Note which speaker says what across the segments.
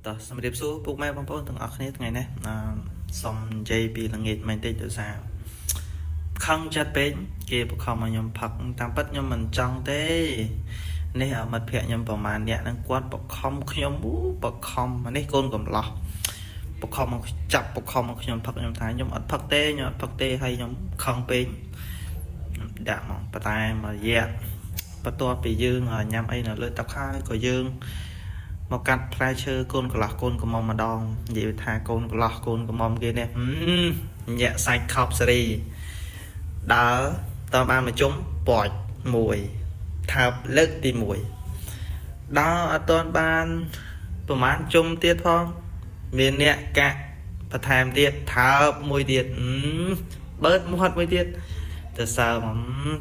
Speaker 1: តោះសម្រាប់សួរពុកម៉ែបងប្អូនទាំងអស់គ្នាថ្ងៃនេះសូមនិយាយពីល្ងាចមិនតិចទៅសារខឹងចិត្តពេកគេបខំឲ្យខ្ញុំផឹកតាមពិតខ្ញុំមិនចង់ទេនេះមិត្តភក្តិខ្ញុំប្រហែលអ្នកហ្នឹងគាត់បខំខ្ញុំបខំនេះកូនកំឡោះបខំមកចាប់បខំមកខ្ញុំផឹកខ្ញុំថាខ្ញុំអត់ផឹកទេខ្ញុំអត់ផឹកទេហើយខ្ញុំខឹងពេកដាក់មកប៉ុន្តែមួយរយៈបន្ទាប់ពីយើងញ៉ាំអីនៅលើតុហើយក៏យើងមកកាត់ផ្លែឈើកូនកន្លះកូនកំមុំម្ដងនិយាយថាកូនកន្លះកូនកំមុំគេនេះញាក់សាច់ខប់សេរីដើរតាមបានមកជុំប៉ាច់មួយថាបលើកទី1ដើរអត់ទាន់បានប្រហែលជុំទៀតផងមានអ្នកកាក់បន្ថែមទៀតថាបមួយទៀតបើកមាត់មួយទៀតទៅសើម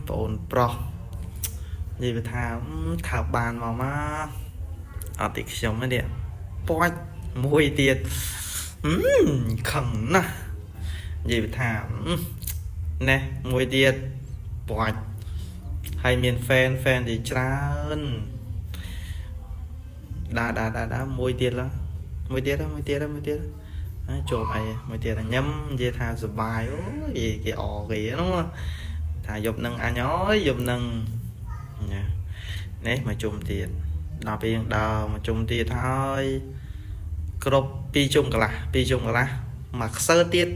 Speaker 1: កបងប្រុសនិយាយថាថាបបានមកអត់ទីខ្ញុំនេះប៉ាច់មួយទៀតខឹងណាស់និយាយថាណែមួយទៀតប៉ាច់ហើយមានហ្វេនទីច្រើនដាមួយទៀតឡើមួយទៀតហើយចូលអីមួយទៀតញ៉ាំនិយាយថាសុបាយអូយគេអគេហ្នឹងថាយប់នឹងអញអើយយប់នឹងនេះមកជុំទៀតដល់ពេលយើងដើរមកជុំទៀតហើយគ្រប់2ជុំកន្លះមកខ្សើទៀត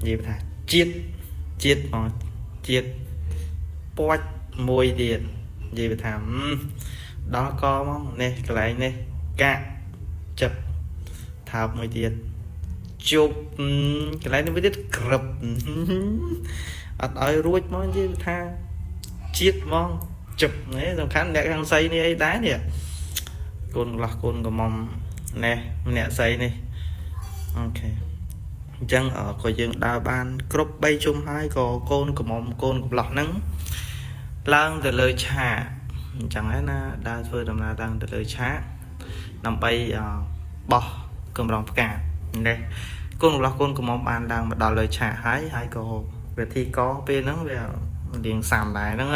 Speaker 1: និយាយថាជាតិមកជាតិប៉ាច់មួយទៀតនិយាយថាដល់កមកនេះកន្លែងនេះកាក់ចិត្តថាបមួយទៀតជប់កន្លែងនេះមួយទៀតក្រឹបអត់ឲ្យរួចមកនិយាយថាជាតិមកជប់នេះសំខាន់អ្នកខាងស្រីនេះអីដែរនេះកូនកន្លះកូនកំមុំណែអ្នកស្រីនេះអូខេអញ្ចឹងក៏យើងដើរបានគ្រប់3ជុំហើយក៏កូនកំមុំកូនកន្លះហ្នឹងឡើងទៅលើឆាកអញ្ចឹងហើយណាដើរធ្វើដំណើរឡើងទៅលើឆាកដើម្បីបោះកម្រងផ្កានេះកូនកន្លះកូនកំមុំបានឡើងមកដល់លើឆាកហើយក៏វិធីកពេលហ្នឹងវារៀងសាំដែរហ្នឹង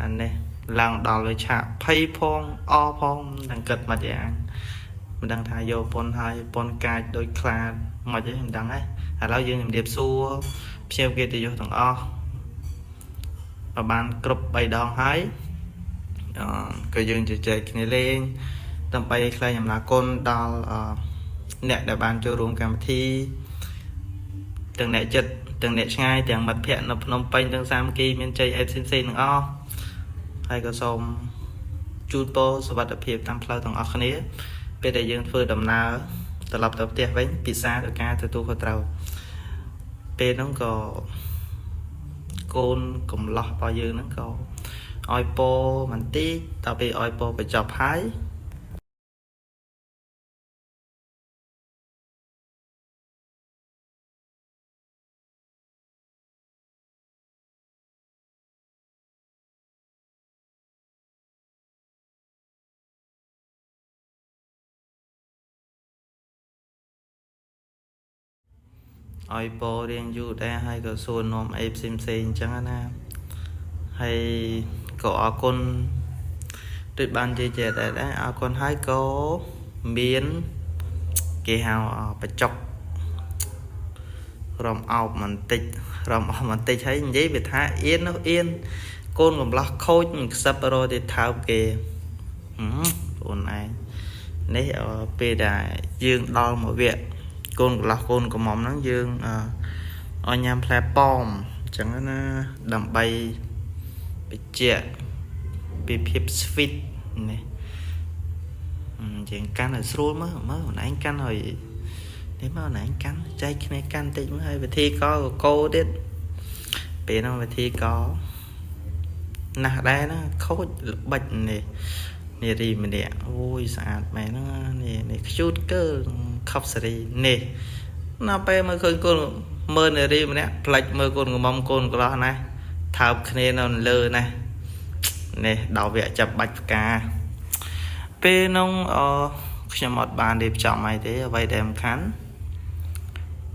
Speaker 1: អានេះឡើងដល់លើឆាកភ័យផងអផងនឹងគិតមកយ៉ាងមិនដឹងថាយកប៉ុនហើយប៉ុនកាចដូចខ្លាចមកទេមិនដឹងទេឥឡូវយើងជំរាបសួរភ្ញៀវកិត្តិយសទាំងអស់បានគ្រប់3ដងហើយក៏យើងជជែកគ្នាលេងដើម្បីឲ្យខ្លែងអំណរគុណដល់អ្នកដែលបានចូលរួមកម្មវិធីទាំងអ្នកចិត្តទាំងអ្នកឆ្ងាយទាំងមិត្តភ័ក្តិនៅភ្នំពេញទាំងសាមគ្គីមានជ័យអេផ្សេងៗទាំងអស់ហើយក៏សូមជូនពរសុវត្ថិភាពតាមផ្លូវទាំងអស់គ្នាពេលដែលយើងធ្វើដំណើរត្រឡប់ទៅផ្ទះវិញពិសាដោយការទទួលខុសត្រូវពេលហ្នឹងក៏កូនកំឡោះរបស់យើងហ្នឹងក៏ឲ្យពរបន្តិចដល់ពេលឲ្យពរបញ្ចប់ហើយឲ្យពររៀងយូរដែរហើយក៏សួរនាំអីផ្សេងអញ្ចឹងណាហើយក៏អរគុណដូចបាននិយាយដែរអរគុណហើយក៏មានគេហៅបច្ចុករំអោបបន្តិចហើយនិយាយវាថាអៀននោះអៀនកូនកំឡោះខូចខ្សឹបរទៅថើបគេបងឯងនេះពេលដែលយើងដល់មួយវគ្គកូនកន្លះកូនកំមុំហ្នឹងយើងឲ្យញ៉ាំផ្លែប៉ោមអញ្ចឹងណាដើម្បីបញ្ជាក់ពីភាព sweet នេះយើងកាន់ឲ្យស្រួលមើលអូនឯងកាន់ឲ្យនេះមកអូនឯងកាន់ចែកគ្នាកាន់តិចមើលហើយវិធីកកោទៀតពេលហ្នឹងវិធីកណាស់ដែរណាខូចល្បិចនេះនារីម្នាក់អូយស្អាតមែនហ្នឹងនេះខ្ជូតកើខប់សេរីនេះណាពេលមើលឃើញកូនមើលនារីម្នាក់ផ្លិចមើលកូនកំមុំកូនកន្លោះណាថើបគ្នានៅលើណានេះដល់វគ្គចាប់បាច់ផ្កាពេលនោះខ្ញុំអត់បានរៀបចំអីទេអ្វីដែលសំខាន់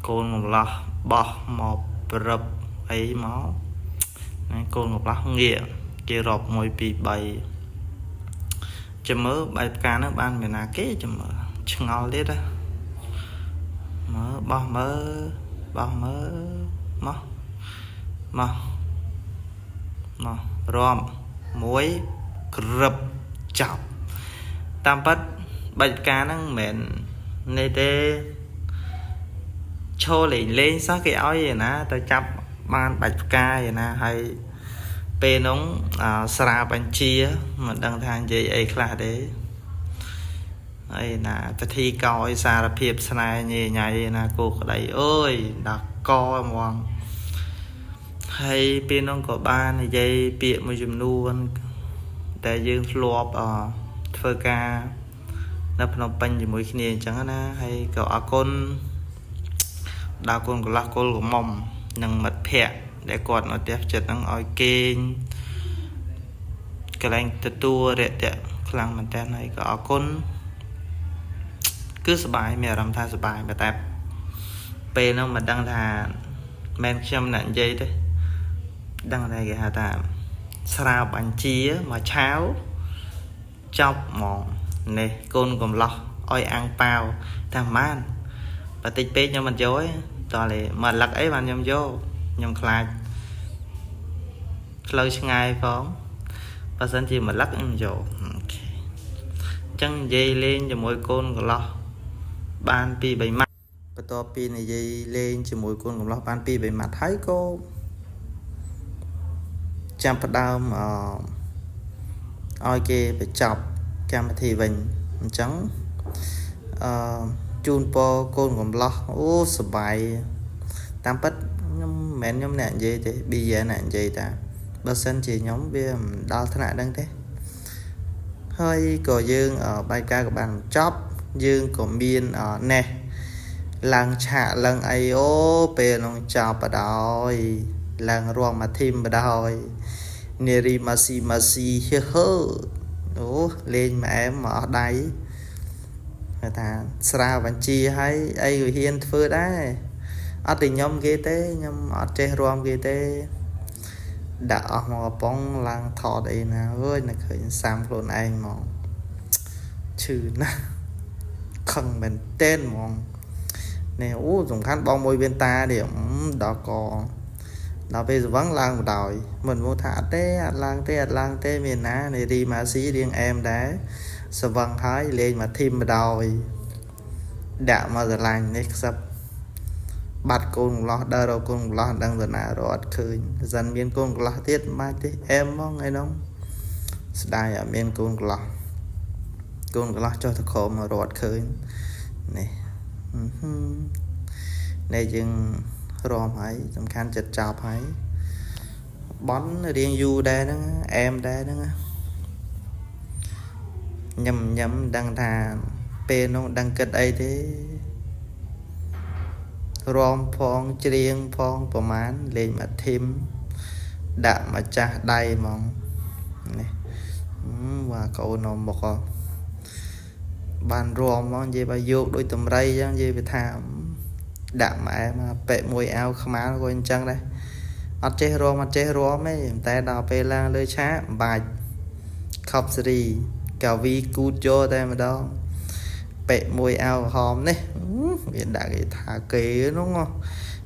Speaker 1: កូនកំឡោះបោះមកប្រឹបអីមកកូនកំឡោះងាកគេរាប់1 2 3 chấm mớ bài cá nó ban miền nào kế chấm mớ chừng ngầu đấy đó mớ bao mớ mớ mớ rom muối grub chọc tam bắt bài cá nó mền này tê cho lên sao cái áo vậy nè tao chắp ban bạch ca vậy nè hay pe nóng sra bánh chia mà đăng thang gì ấy là đấy ấy nè ta thi coi xa là phiệp này nhẹ nhảy nè cô đây ơi đã co mòn hay pe nóng có ba này dây bịa một dùm luôn để dương lọp phơi ca nắp nắp bánh gì mỗi khi chẳng á hay có con đa con của lá con của mầm nâng mặt phẹ để quạt nó đẹp chật nâng oi kênh cái lạnh tự tua để đẹp khăn mình tên này có con cứ sờ bài mẹ làm tha sờ bài mẹ tẹp pe nó mà đăng thà men châm nạn dây đấy đăng đây cái hà tạm sao bánh chia mà cháo chọc mòn này con còn lọ oi ăn bao thằng man và tích pe cho mình dối toàn là mà lật ấy bạn nhầm vô nhầm khai lâu ngày phóng và sân chỉ mà lắc ăn vô chân dây lên cho mỗi con của lo ban pi bảy mặt và to pi này dây lên cho mỗi con của lo ban pi bảy mặt thấy cô chăm bắt đầu mà oi kê phải chọc cam thì mình trắng chun po con còn lo ô sờ bài tam bắt nhóm nạn gì thế bây giờ nạn gì ta bớt sân chỉ nhóm về đau thế nào đang thế hơi có dương ở bài ca của bạn chóp dương của miên ở nè làng chạ làng ai ô bề lòng chào bà đòi làng ruộng mà thêm bà đòi neri masi hơ ố lên mà em ở đây người ta sao bạn chi hay ai người hiền phơi đấy ở thì nhóm ghê tế nhóm ở trên ruộng ghê tế đã mà bóng lang thọ đây nè ơi là khởi xăm luôn anh mà trừ nè không mình tên mong nè ú dùng khăn bong môi bên ta điểm đó có đó bây giờ vẫn lang một đòi mình mua thả lang tê miền ná này đi mà xí riêng em đấy sao vâng hái lên mà thêm một đòi đã mà giờ lành này sắp bắt con lo đỡ đâu con lo đang giờ nào rồi khơi dần miền con lo tiết mai tí em mong ngày nóng đây ở miền con lo cho thật khổ mà rồi khơi này này chừng ròm ấy tầm khăn chật chọc ấy bón riêng du đây đó em đây đó nhầm đang thà pe nó đang kết ấy thế rom phong riêng phongประมาณ lên mà thêm đạm mà cha đầy mong này và cậu nó một bàn rom mong gì bà vô đôi tầm ray chẳng gì bị thảm đạm mà em bệ mùi áo khám áo của anh chăng đây ở chế rom ấy tay đào pe lang lơi chá bài khóc gì cào vi cu cho tay mà đó bệ mùi áo hòm đấy hiện đại cái thả kế đúng không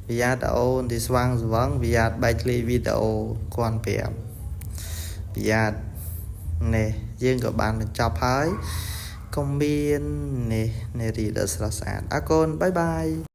Speaker 1: bây giờ đâu thì xoang vắng bây giờ bài li video còn bẻ bây giờ nè riêng của bạn chọc hái công biên nè nè thì đã sẵn sàng con bye bye